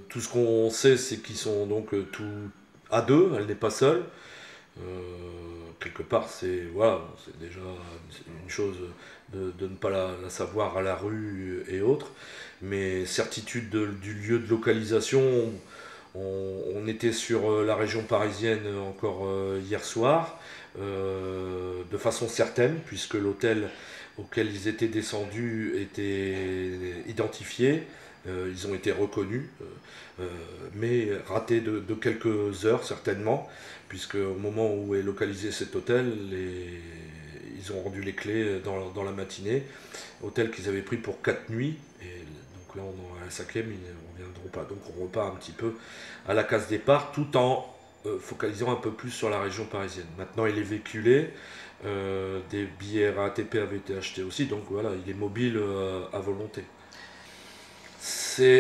Tout ce qu'on sait, c'est qu'ils sont donc tous à deux, elle n'est pas seule. Quelque part, c'est voilà, c'est déjà une chose de ne pas la savoir à la rue et autres. Mais certitude du lieu de localisation, on était sur la région parisienne encore hier soir, de façon certaine, puisque l'hôtel auquel ils étaient descendus était identifié. Ils ont été reconnus, mais ratés de quelques heures certainement, puisque au moment où est localisé cet hôtel, ils ont rendu les clés dans la matinée. Hôtel qu'ils avaient pris pour 4 nuits, et donc là on est à la cinquième, ils ne reviendront pas. Donc on repart un petit peu à la case départ, tout en focalisant un peu plus sur la région parisienne. Maintenant il est véhiculé, des billets RATP avaient été achetés aussi, donc voilà, il est mobile à volonté.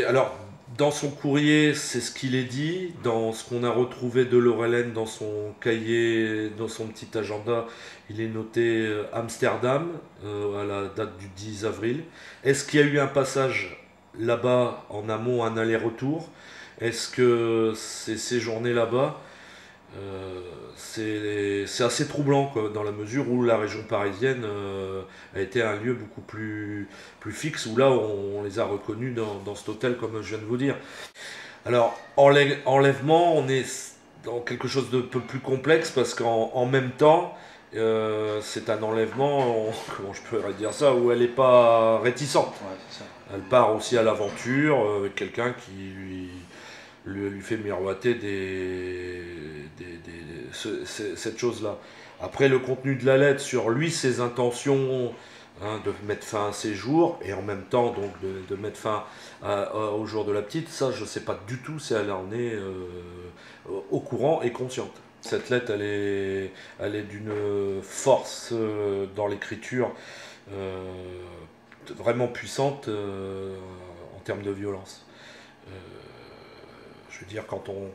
Alors, dans son courrier, c'est ce qu'il est dit. Dans ce qu'on a retrouvé de Laurelène dans son cahier, dans son petit agenda, il est noté Amsterdam à la date du 10 avril. Est-ce qu'il y a eu un passage là-bas en amont, un aller-retour? Est-ce que c'est séjourné là-bas? C'est assez troublant quoi, dans la mesure où la région parisienne a été un lieu beaucoup plus fixe, où là on les a reconnus dans cet hôtel comme je viens de vous dire. Alors enlèvement, on est dans quelque chose de peu plus complexe parce qu'en même temps c'est un enlèvement, comment je pourrais dire ça, où elle n'est pas réticente. Ouais, c'est ça. Elle part aussi à l'aventure avec quelqu'un qui lui fait miroiter cette chose-là. Après, le contenu de la lettre sur lui, ses intentions de mettre fin à ses jours, et en même temps donc de mettre fin au jour de la petite, ça je ne sais pas du tout si elle en est au courant et consciente. Cette lettre, elle est d'une force dans l'écriture euh, vraiment puissante en termes de violence. Euh, je veux dire, quand on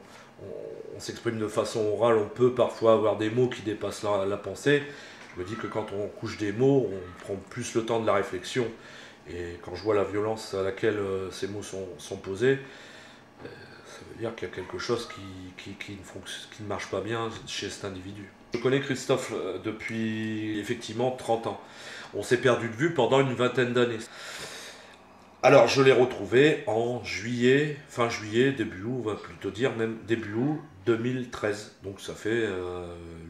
s'exprime de façon orale, on peut parfois avoir des mots qui dépassent la pensée. Je me dis que quand on couche des mots, on prend plus le temps de la réflexion. Et quand je vois la violence à laquelle ces mots sont posés, ça veut dire qu'il y a quelque chose qui ne marche pas bien chez cet individu. Je connais Christophe depuis effectivement 30 ans. On s'est perdu de vue pendant une vingtaine d'années. Alors, je l'ai retrouvé en juillet, fin juillet, début août, on va plutôt dire même début août 2013. Donc ça fait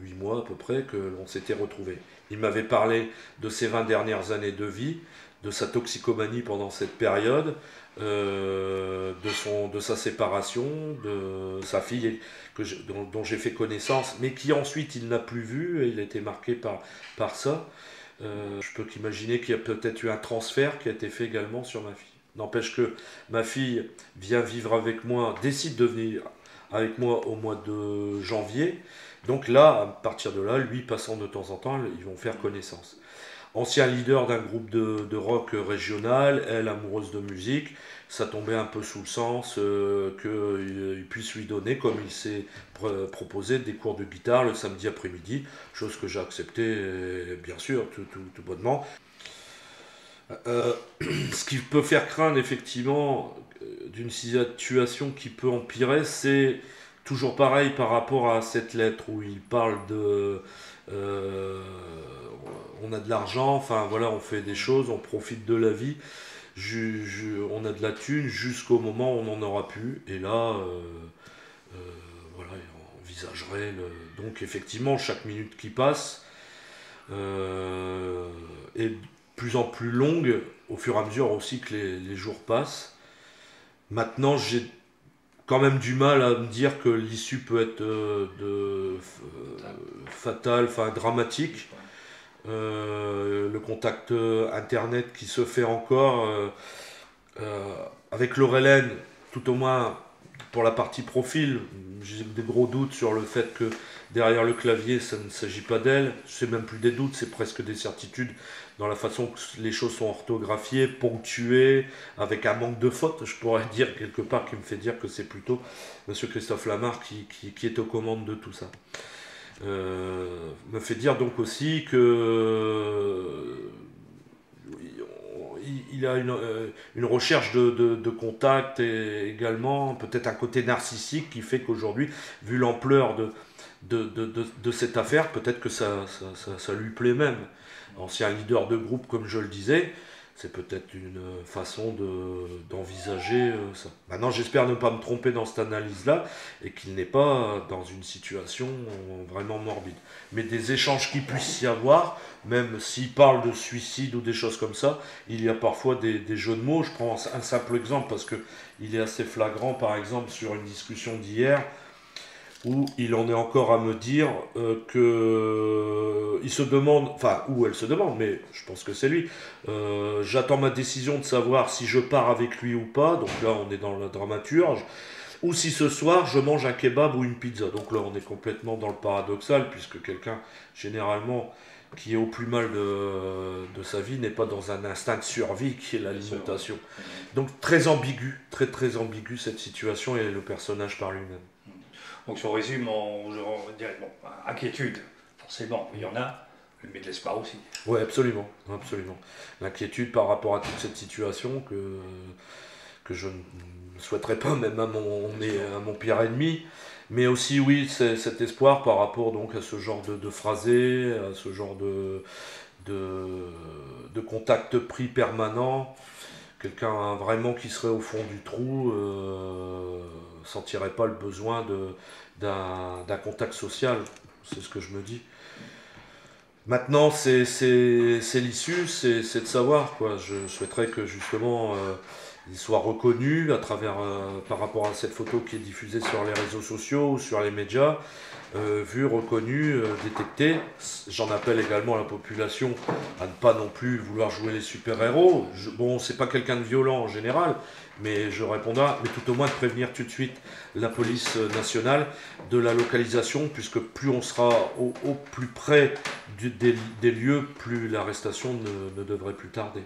8 mois à peu près que l'on s'était retrouvé. Il m'avait parlé de ses 20 dernières années de vie, de sa toxicomanie pendant cette période, de sa séparation, de sa fille dont j'ai fait connaissance, mais qui ensuite il n'a plus vu, et il a été marqué par ça. Je peux qu'imaginer qu'il y a peut-être eu un transfert qui a été fait également sur ma fille. N'empêche que ma fille vient vivre avec moi, décide de venir avec moi au mois de janvier. Donc là, à partir de là, lui passant de temps en temps, ils vont faire connaissance. Ancien leader d'un groupe de rock régional, elle amoureuse de musique, ça tombait un peu sous le sens qu'il puisse lui donner, comme il s'est proposé, des cours de guitare le samedi après-midi, chose que j'ai acceptée bien sûr tout bonnement. Euh, Ce qui peut faire craindre effectivement d'une situation qui peut empirer, c'est toujours pareil par rapport à cette lettre où il parle de euh, on a de l'argent, enfin voilà, on fait des choses, on profite de la vie, on a de la thune jusqu'au moment où on n'en aura plus, et là, euh, voilà, on envisagerait donc effectivement chaque minute qui passe est de plus en plus longue au fur et à mesure aussi que les jours passent. Maintenant, j'ai quand même du mal à me dire que l'issue peut être fatale, enfin dramatique. Le contact internet qui se fait encore avec Laurelène, tout au moins pour la partie profil, j'ai des gros doutes sur le fait que derrière le clavier, ça ne s'agit pas d'elle. C'est même plus des doutes, c'est presque des certitudes dans la façon que les choses sont orthographiées, ponctuées, avec un manque de fautes, je pourrais dire quelque part, qui me fait dire que c'est plutôt Monsieur Christophe Lamarre qui est aux commandes de tout ça. Me fait dire donc aussi que il a une recherche de contact et également peut-être un côté narcissique qui fait qu'aujourd'hui, vu l'ampleur de cette affaire, peut-être que ça lui plaît même. Ancien leader de groupe, comme je le disais, c'est peut-être une façon d'envisager ça. Maintenant, j'espère ne pas me tromper dans cette analyse-là et qu'il n'est pas dans une situation vraiment morbide. Mais des échanges qu'il puisse y avoir, même s'il parle de suicide ou des choses comme ça, il y a parfois des jeux de mots. Je prends un simple exemple parce qu'il est assez flagrant, par exemple, sur une discussion d'hier, où il en est encore à me dire que il se demande, enfin, où elle se demande, mais je pense que c'est lui, j'attends ma décision de savoir si je pars avec lui ou pas, donc là on est dans la dramaturge, ou si ce soir je mange un kebab ou une pizza, donc là on est complètement dans le paradoxal, puisque quelqu'un, généralement, qui est au plus mal de sa vie, n'est pas dans un instinct de survie qui est l'alimentation. Donc très ambigu, très ambigu cette situation et le personnage par lui-même. Donc si on résume, on dirait, bon, inquiétude, forcément, il y en a, mais de l'espoir aussi. Oui, absolument, absolument. L'inquiétude par rapport à toute cette situation que je ne souhaiterais pas même à mon pire ennemi, mais aussi, oui, cet espoir par rapport donc à ce genre de phrasé, à ce genre de contact pris permanent. Quelqu'un vraiment qui serait au fond du trou sentirait pas le besoin d'un contact social, c'est ce que je me dis. Maintenant, c'est l'issue, c'est de savoir, quoi. Je souhaiterais que justement il soit reconnu à travers, par rapport à cette photo qui est diffusée sur les réseaux sociaux ou sur les médias, vu, reconnu, détecté. J'en appelle également à la population à ne pas non plus vouloir jouer les super-héros. Bon, c'est pas quelqu'un de violent en général, mais je répondrai, mais tout au moins de prévenir tout de suite la police nationale de la localisation, puisque plus on sera au plus près des lieux, plus l'arrestation ne devrait plus tarder.